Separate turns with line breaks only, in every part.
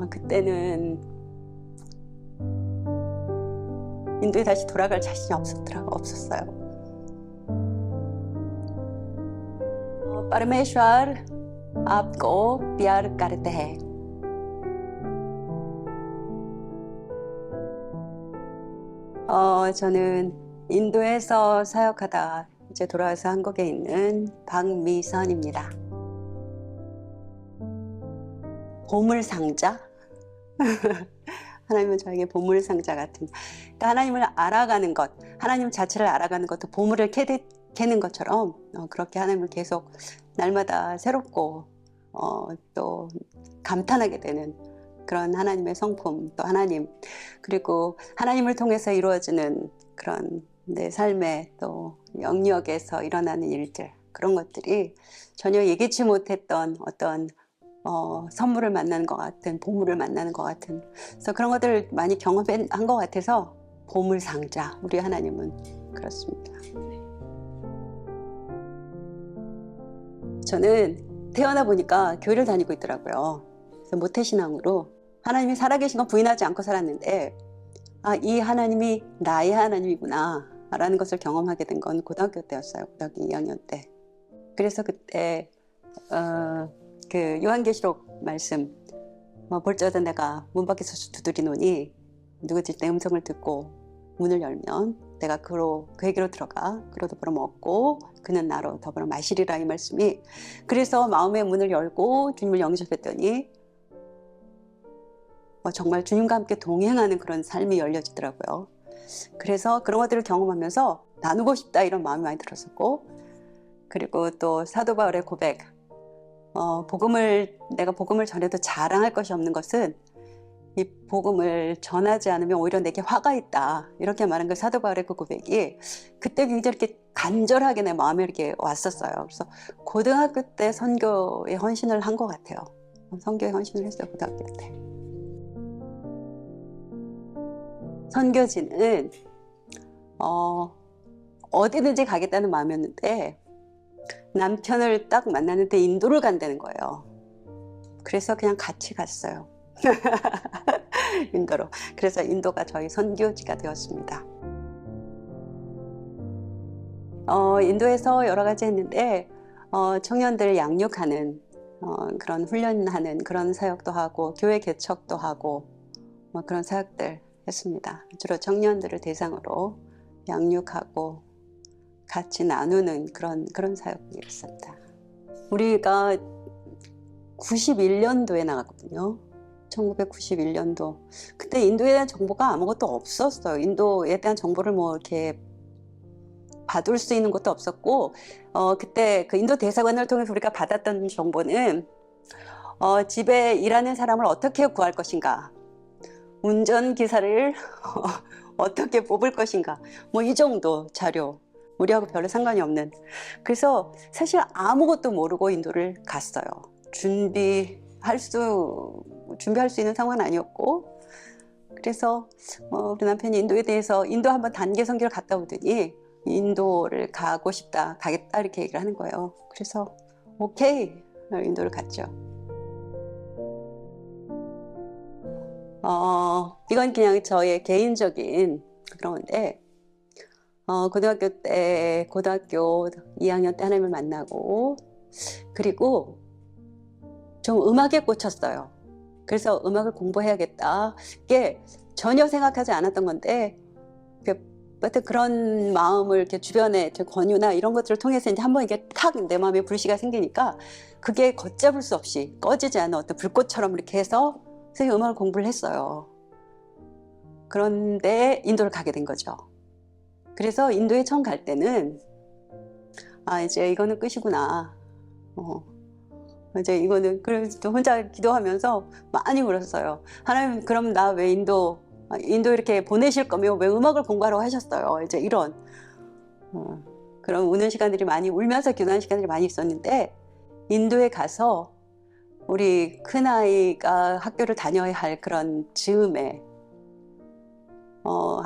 그때는 인도에 다시 돌아갈 자신이 없었어요. परमेश्वर आपको प्यार करते हैं. 저는 인도에서 사역하다 이제 돌아와서 한국에 있는 박미선입니다. 보물상자? 하나님은 저에게 보물상자 같은, 그러니까 하나님을 알아가는 것, 하나님 자체를 알아가는 것도 보물을 캐는 것처럼 그렇게 하나님을 계속 날마다 새롭고 또 감탄하게 되는 그런 하나님의 성품, 또 하나님, 그리고 하나님을 통해서 이루어지는 그런 내 삶의 또 영역에서 일어나는 일들, 그런 것들이 전혀 예기치 못했던 어떤 선물을 만나는 것 같은, 보물을 만나는 것 같은, 그래서 그런 것들을 많이 경험한 것 같아서 보물상자, 우리 하나님은 그렇습니다. 저는 태어나 보니까 교회를 다니고 있더라고요. 그래서 모태신앙으로 하나님이 살아계신 건 부인하지 않고 살았는데, 이 하나님이 나의 하나님이구나 라는 것을 경험하게 된 건 고등학교 때였어요. 고등학교 2학년 때. 그래서 그때 그 요한계시록 말씀, 볼지어다 내가 문 밖에서 두드리노니 누구든지 내 음성을 듣고 문을 열면 내가 그에게로 들어가 그로 더불어 먹고 그는 나로 더불어 마시리라, 이 말씀이. 그래서 마음의 문을 열고 주님을 영접했더니 정말 주님과 함께 동행하는 그런 삶이 열려지더라고요. 그래서 그런 것들을 경험하면서 나누고 싶다, 이런 마음이 많이 들었었고, 그리고 또 사도 바울의 고백, 내가 복음을 전해도 자랑할 것이 없는 것은 이 복음을 전하지 않으면 오히려 내게 화가 있다, 이렇게 말한 그 사도 바울의 그 고백이 그때 굉장히 이렇게 간절하게 내 마음에 이렇게 왔었어요. 그래서 고등학교 때 선교에 헌신을 한 것 같아요. 선교에 헌신을 했어요, 고등학교 때. 선교지는 어디든지 가겠다는 마음이었는데 남편을 딱 만났는데 인도를 간다는 거예요. 그래서 그냥 같이 갔어요. 인도로. 그래서 인도가 저희 선교지가 되었습니다. 인도에서 여러 가지 했는데 청년들 양육하는 그런 훈련하는 그런 사역도 하고 교회 개척도 하고 그런 사역들 했습니다. 주로 청년들을 대상으로 양육하고 같이 나누는 그런 사역이었습니다. 우리가 91년도에 나갔거든요. 1991년도. 그때 인도에 대한 정보가 아무것도 없었어요. 인도에 대한 정보를 이렇게 받을 수 있는 것도 없었고, 그때 그 인도 대사관을 통해서 우리가 받았던 정보는 집에 일하는 사람을 어떻게 구할 것인가, 운전기사를 어떻게 뽑을 것인가, 이 정도 자료. 우리하고 별로 상관이 없는. 그래서 사실 아무것도 모르고 인도를 갔어요. 준비할 수 있는 상황은 아니었고, 그래서 우리 남편이 인도에 대해서 인도 한번 단기 선교를 갔다 오더니 인도를 가고 싶다, 가겠다, 이렇게 얘기를 하는 거예요. 그래서 오케이, 인도를 갔죠. 이건 그냥 저의 개인적인 그런 건데, 고등학교 2학년 때 하나님을 만나고, 그리고 좀 음악에 꽂혔어요. 그래서 음악을 공부해야겠다. 이게 전혀 생각하지 않았던 건데, 그런 마음을 이렇게 주변의 권유나 이런 것들을 통해서 이제 한번 이게 탁 내 마음에 불씨가 생기니까 그게 걷잡을 수 없이 꺼지지 않는 어떤 불꽃처럼 이렇게 해서 선생님 음악을 공부를 했어요. 그런데 인도를 가게 된 거죠. 그래서 인도에 처음 갈 때는 이제 이거는 끝이구나. 이제 이거는, 그래서 혼자 기도하면서 많이 울었어요. 하나님, 그럼 나 왜 인도 이렇게 보내실 거면 왜 음악을 공부하라고 하셨어요? 이제 이런 그런 우는 시간들이 많이, 울면서 기도하는 시간들이 많이 있었는데, 인도에 가서 우리 큰아이가 학교를 다녀야 할 그런 즈음에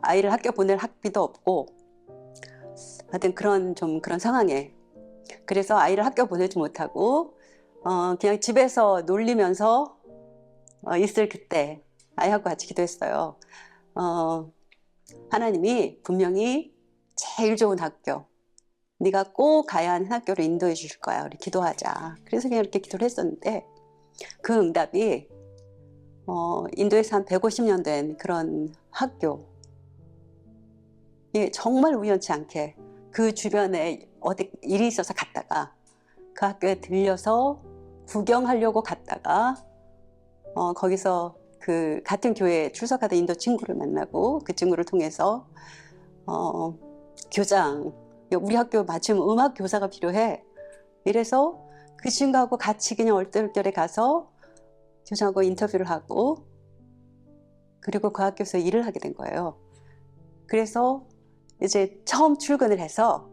아이를 학교 보낼 학비도 없고, 하여튼 그런 상황에, 그래서 아이를 학교 보내지 못하고 그냥 집에서 놀리면서 있을 그때 아이하고 같이 기도했어요. 하나님이 분명히 제일 좋은 학교, 네가 꼭 가야 하는 학교로 인도해 주실 거야. 우리 기도하자. 그래서 그냥 이렇게 기도를 했었는데 그 응답이 인도에서 한 150년 된 그런 학교, 예, 정말 우연치 않게 그 주변에 어디 일이 있어서 갔다가 그 학교에 들려서 구경하려고 갔다가 거기서 그 같은 교회에 출석하던 인도 친구를 만나고 그 친구를 통해서 교장, 우리 학교 마침 음악 교사가 필요해. 이래서 그 친구하고 같이 그냥 얼떨결에 가서 교장하고 인터뷰를 하고 그리고 그 학교에서 일을 하게 된 거예요. 그래서 이제 처음 출근을 해서,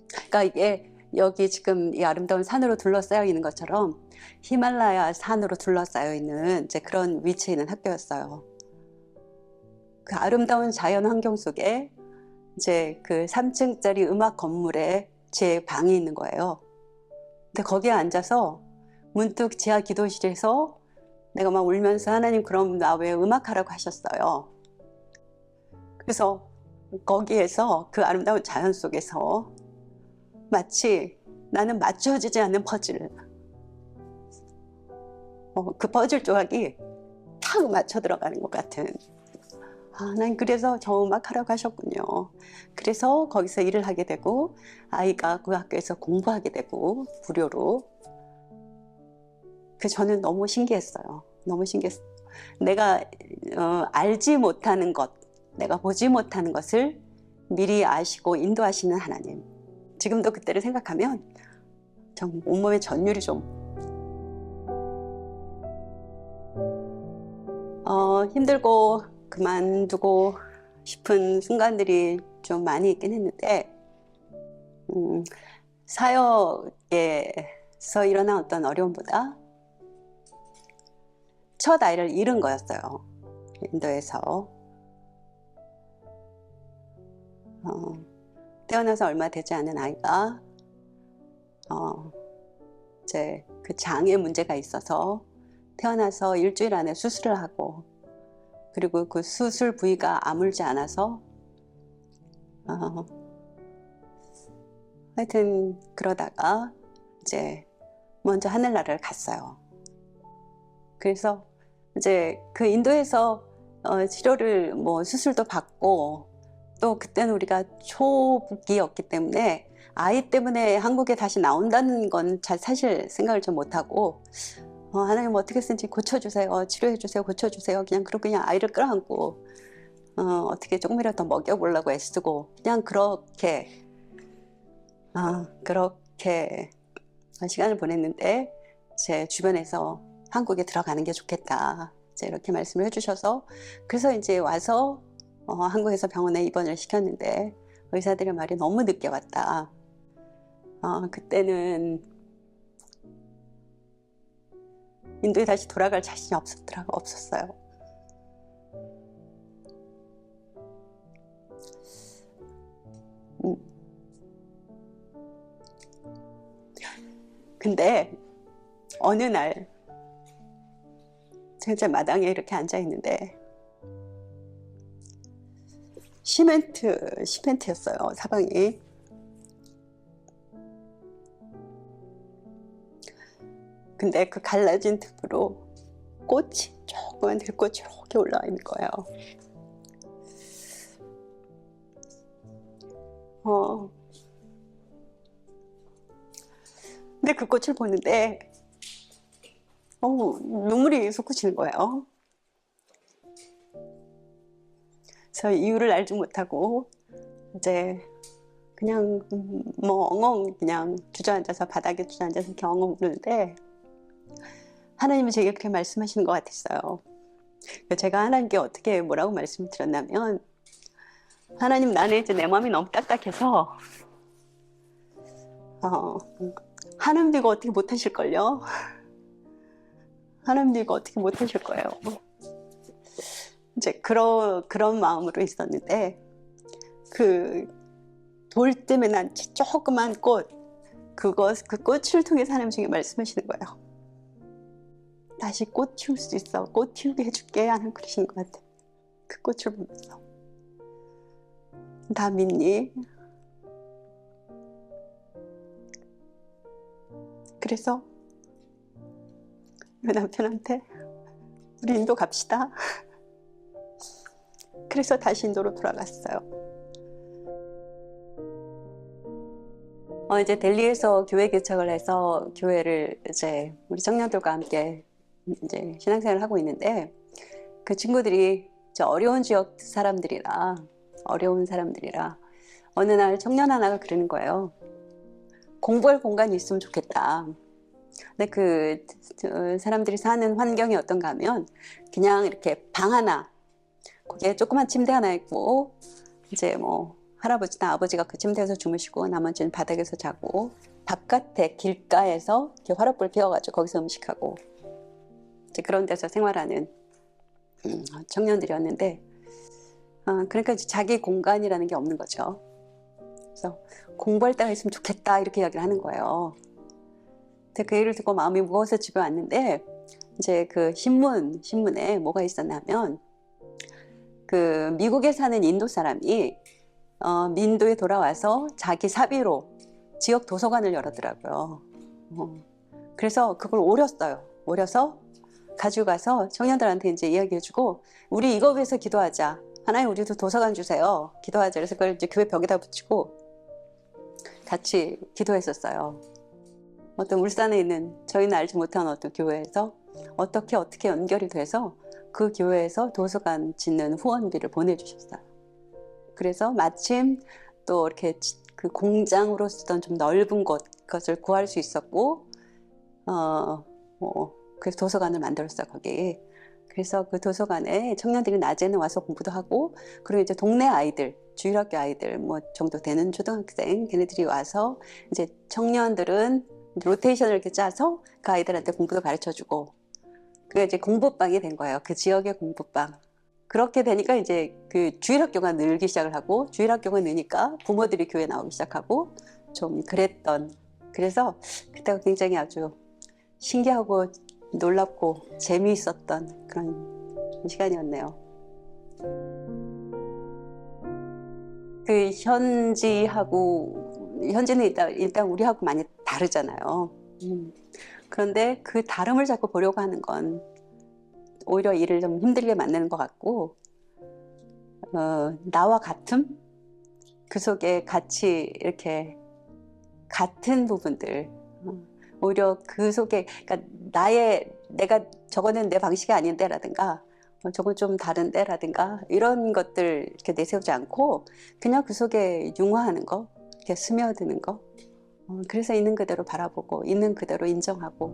그러니까 이게 여기 지금 이 아름다운 산으로 둘러싸여 있는 것처럼 히말라야 산으로 둘러싸여 있는 이제 그런 위치에 있는 학교였어요. 그 아름다운 자연 환경 속에 이제 그 3층짜리 음악 건물에 제 방이 있는 거예요. 근데 거기에 앉아서 문득 지하 기도실에서 내가 막 울면서 하나님 그럼 나 왜 음악하라고 하셨어요. 그래서 거기에서 그 아름다운 자연 속에서 마치 나는 맞춰지지 않는 퍼즐, 그 퍼즐 조각이 탁 맞춰 들어가는 것 같은, 난 그래서 저 음악 하라고 하셨군요. 그래서 거기서 일을 하게 되고 아이가 그 학교에서 공부하게 되고 무료로. 저는 너무 신기했어요. 너무 신기했어요. 내가 알지 못하는 것, 내가 보지 못하는 것을 미리 아시고 인도하시는 하나님. 지금도 그때를 생각하면 좀 온몸에 전율이 좀 힘들고 그만두고 싶은 순간들이 좀 많이 있긴 했는데 사역에서 일어난 어떤 어려움보다 첫 아이를 잃은 거였어요. 인도에서 태어나서 얼마 되지 않은 아이가 이제 그 장에 문제가 있어서 태어나서 일주일 안에 수술을 하고 그리고 그 수술 부위가 아물지 않아서 하여튼 그러다가 이제 먼저 하늘나라를 갔어요. 그래서 이제 그 인도에서 치료를 뭐 수술도 받고 또 그때는 우리가 초부기였기 때문에 아이 때문에 한국에 다시 나온다는 건 잘 사실 생각을 좀 못하고 하나님 어떻게 쓰는지 고쳐주세요, 치료해주세요, 고쳐주세요. 그냥 아이를 끌어안고 어떻게 조금이라도 더 먹여보려고 애쓰고 그냥 그렇게 시간을 보냈는데 제 주변에서 한국에 들어가는 게 좋겠다 이제 이렇게 말씀을 해주셔서 그래서 이제 와서 한국에서 병원에 입원을 시켰는데 의사들의 말이 너무 늦게 왔다. 그때는 인도에 다시 돌아갈 자신이 없었어요. 근데 어느 날 제가 마당에 이렇게 앉아 있는데 시멘트였어요, 사방이. 근데 그 갈라진 틈으로 조그만 들꽃이 이렇게 올라와 있는 거예요. 근데 그 꽃을 보는데 눈물이 솟구치는 거예요. 그래서 이유를 알지 못하고 이제 그냥 뭐 엉엉 그냥 바닥에 주저앉아서 이렇게 엉엉 우는데 하나님이 제게 그렇게 말씀하시는 것 같았어요. 제가 하나님께 어떻게 뭐라고 말씀을 드렸냐면 하나님, 나는 이제 내 마음이 너무 딱딱해서 하나님도 이거 어떻게 못하실걸요? 하나님도 이거 어떻게 못하실 거예요. 이제 그런 마음으로 있었는데 그 돌 때문에 난 조그만 꽃, 그 꽃을 통해서 하나님 중에 말씀하시는 거예요. 다시 꽃 피울 수 있어. 꽃 피우게 해줄게 하는 그러신 것 같아. 그 꽃을 보면서. 다 믿니? 그래서 남편한테 우리 인도 갑시다. 그래서 다시 인도로 돌아갔어요. 이제 델리에서 교회 개척을 해서 교회를 이제 우리 청년들과 함께 이제 신앙생활을 하고 있는데, 그 친구들이 이제 어려운 지역 사람들이라 어느 날 청년 하나가 그러는 거예요. 공부할 공간이 있으면 좋겠다. 근데 그 사람들이 사는 환경이 어떤가 하면 그냥 이렇게 방 하나, 거기에 조그만 침대 하나 있고, 이제 뭐 할아버지나 아버지가 그 침대에서 주무시고 나머지는 바닥에서 자고, 바깥에 길가에서 이렇게 화롯불 피워가지고 거기서 음식하고, 이제 그런 데서 생활하는 청년들이었는데, 그러니까 이제 자기 공간이라는 게 없는 거죠. 그래서 공부할 때가 있으면 좋겠다 이렇게 이야기를 하는 거예요. 근데 그 얘기를 듣고 마음이 무거워서 집에 왔는데, 이제 그 신문에 뭐가 있었냐면, 그 미국에 사는 인도 사람이 민도에 돌아와서 자기 사비로 지역 도서관을 열었더라고요. 그래서 그걸 오려서 가지고 가서 청년들한테 이제 이야기해주고, 우리 이거 위해서 기도하자. 하나님 우리도 도서관 주세요. 기도하자. 그래서 그걸 이제 교회 벽에다 붙이고 같이 기도했었어요. 어떤 울산에 있는 저희는 알지 못한 어떤 교회에서 어떻게 연결이 돼서 그 교회에서 도서관 짓는 후원비를 보내주셨어요. 그래서 마침 또 이렇게 그 공장으로 쓰던 좀 넓은 것을 구할 수 있었고, 그래서 도서관을 만들었어요, 거기. 그래서 그 도서관에 청년들이 낮에는 와서 공부도 하고, 그리고 이제 동네 아이들, 주일학교 아이들 뭐 정도 되는 초등학생, 걔네들이 와서 이제 청년들은 로테이션을 이렇게 짜서 그 아이들한테 공부도 가르쳐주고, 그게 이제 공부방이 된 거예요. 그 지역의 공부방. 그렇게 되니까 이제 그 주일학교가 늘기 시작을 하고, 주일학교가 느니까 부모들이 교회 나오기 시작하고 좀 그랬던, 그래서 그때가 굉장히 아주 신기하고 놀랍고 재미있었던 그런 시간이었네요. 그 현지는 일단 우리하고 많이 다르잖아요. 그런데 그 다름을 자꾸 보려고 하는 건 오히려 일을 좀 힘들게 만드는 것 같고, 나와 같음? 그 속에 같이 이렇게 같은 부분들, 오히려 그 속에, 그러니까 내가 저거는 내 방식이 아닌데 라든가, 저건 좀 다른데 라든가, 이런 것들 이렇게 내세우지 않고 그냥 그 속에 융화하는 거, 이렇게 스며드는 거, 그래서 있는 그대로 바라보고 있는 그대로 인정하고,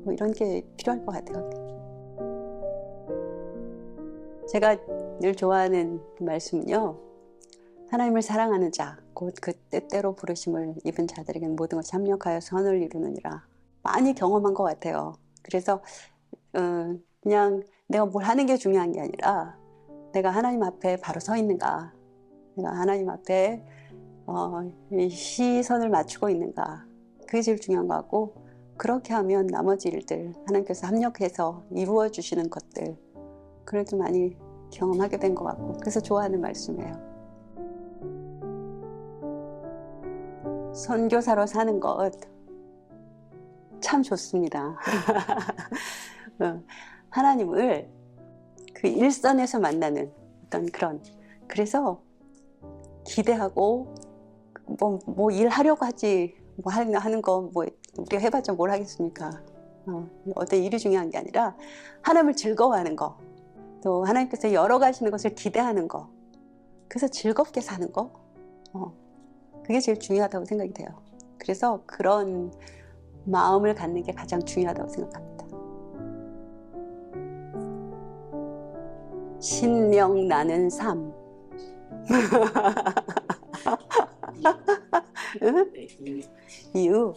뭐 이런 게 필요할 것 같아요. 제가 늘 좋아하는 말씀은요, 하나님을 사랑하는 자, 곧 그 때때로 부르심을 입은 자들에게는 모든 것이 합력하여 선을 이루느니라. 많이 경험한 것 같아요. 그래서 그냥 내가 뭘 하는 게 중요한 게 아니라, 내가 하나님 앞에 바로 서 있는가, 내가 하나님 앞에 이 시선을 맞추고 있는가, 그게 제일 중요한 거 같고, 그렇게 하면 나머지 일들 하나님께서 합력해서 이루어 주시는 것들, 그래도 많이 경험하게 된 것 같고, 그래서 좋아하는 말씀이에요. 선교사로 사는 것 참 좋습니다. 하나님을 그 일선에서 만나는 어떤 그래서 기대하고 뭐 일하려고 하지, 뭐 하는 거 뭐 우리가 해봤자 뭘 하겠습니까? 어떤 일이 중요한 게 아니라 하나님을 즐거워하는 거, 또 하나님께서 열어가시는 것을 기대하는 거, 그래서 즐겁게 사는 거, 그게 제일 중요하다고 생각이 돼요. 그래서 그런 마음을 갖는 게 가장 중요하다고 생각합니다. 신명 나는 삶. 이유.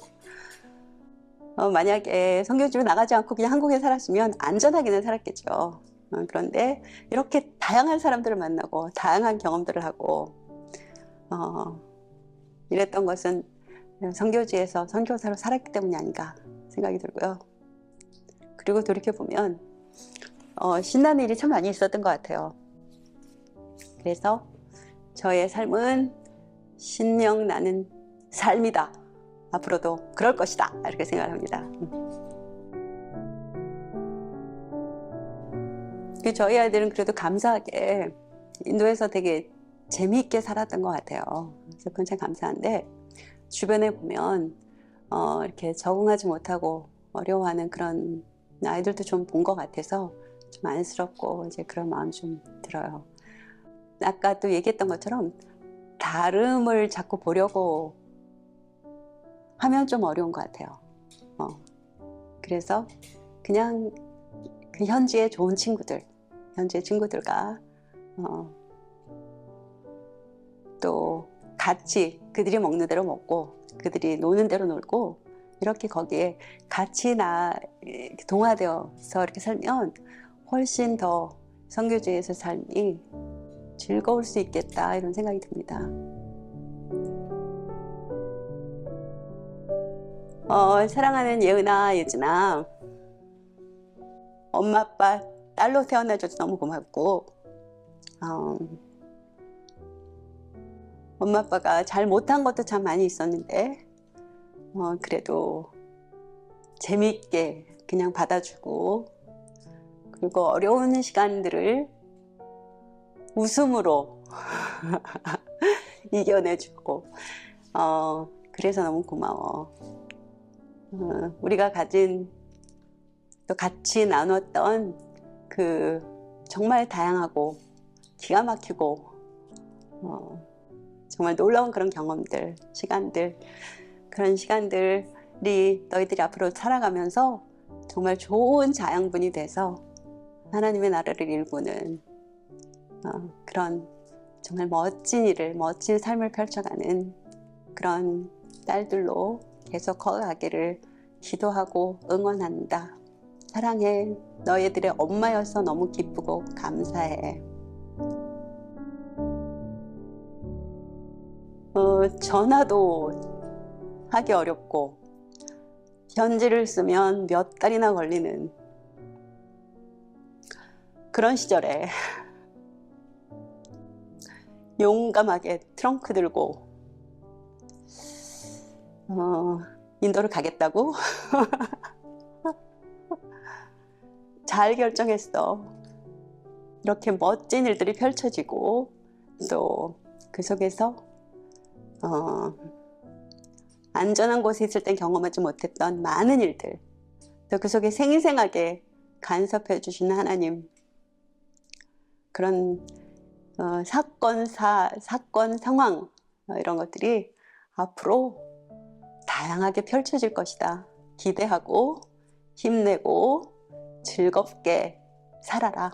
만약에 선교집에 나가지 않고 그냥 한국에 살았으면 안전하게는 살았겠죠. 그런데 이렇게 다양한 사람들을 만나고 다양한 경험들을 하고 이랬던 것은 선교지에서 선교사로 살았기 때문이 아닌가 생각이 들고요. 그리고 돌이켜보면 신나는 일이 참 많이 있었던 것 같아요. 그래서 저의 삶은 신명나는 삶이다. 앞으로도 그럴 것이다. 이렇게 생각합니다. 저희 아이들은 그래도 감사하게 인도에서 되게 재미있게 살았던 것 같아요. 그래서 그건 참 감사한데, 주변에 보면 이렇게 적응하지 못하고 어려워하는 그런 아이들도 좀 본 것 같아서 좀 안쓰럽고 이제 그런 마음이 좀 들어요. 아까 또 얘기했던 것처럼 다름을 자꾸 보려고 하면 좀 어려운 것 같아요. 그래서 그냥 그 현지의 좋은 친구들, 현지의 친구들과 또 같이 그들이 먹는 대로 먹고 그들이 노는 대로 놀고 이렇게 거기에 같이 동화되어서 이렇게 살면 훨씬 더 선교지에서 삶이 즐거울 수 있겠다 이런 생각이 듭니다. 사랑하는 예은아, 예진아, 엄마 아빠 딸로 태어나줘서 너무 고맙고 엄마 아빠가 잘 못한 것도 참 많이 있었는데 그래도 재미있게 그냥 받아주고 그리고 어려운 시간들을 웃음으로 이겨내주고 그래서 너무 고마워. 우리가 가진 또 같이 나눴던 그 정말 다양하고 기가 막히고 정말 놀라운 그런 경험들, 시간들, 그런 시간들이 너희들이 앞으로 살아가면서 정말 좋은 자양분이 돼서 하나님의 나라를 일구는 그런 정말 멋진 일을, 멋진 삶을 펼쳐가는 그런 딸들로 계속 커가기를 기도하고 응원한다. 사랑해. 너희들의 엄마여서 너무 기쁘고 감사해. 전화도 하기 어렵고 편지를 쓰면 몇 달이나 걸리는 그런 시절에 용감하게 트렁크 들고 인도를 가겠다고? 잘 결정했어. 이렇게 멋진 일들이 펼쳐지고 또 그 속에서 안전한 곳에 있을 땐 경험하지 못했던 많은 일들, 또 그 속에 생생하게 간섭해 주시는 하나님, 그런 사건, 상황 이런 것들이 앞으로 다양하게 펼쳐질 것이다. 기대하고 힘내고 즐겁게 살아라.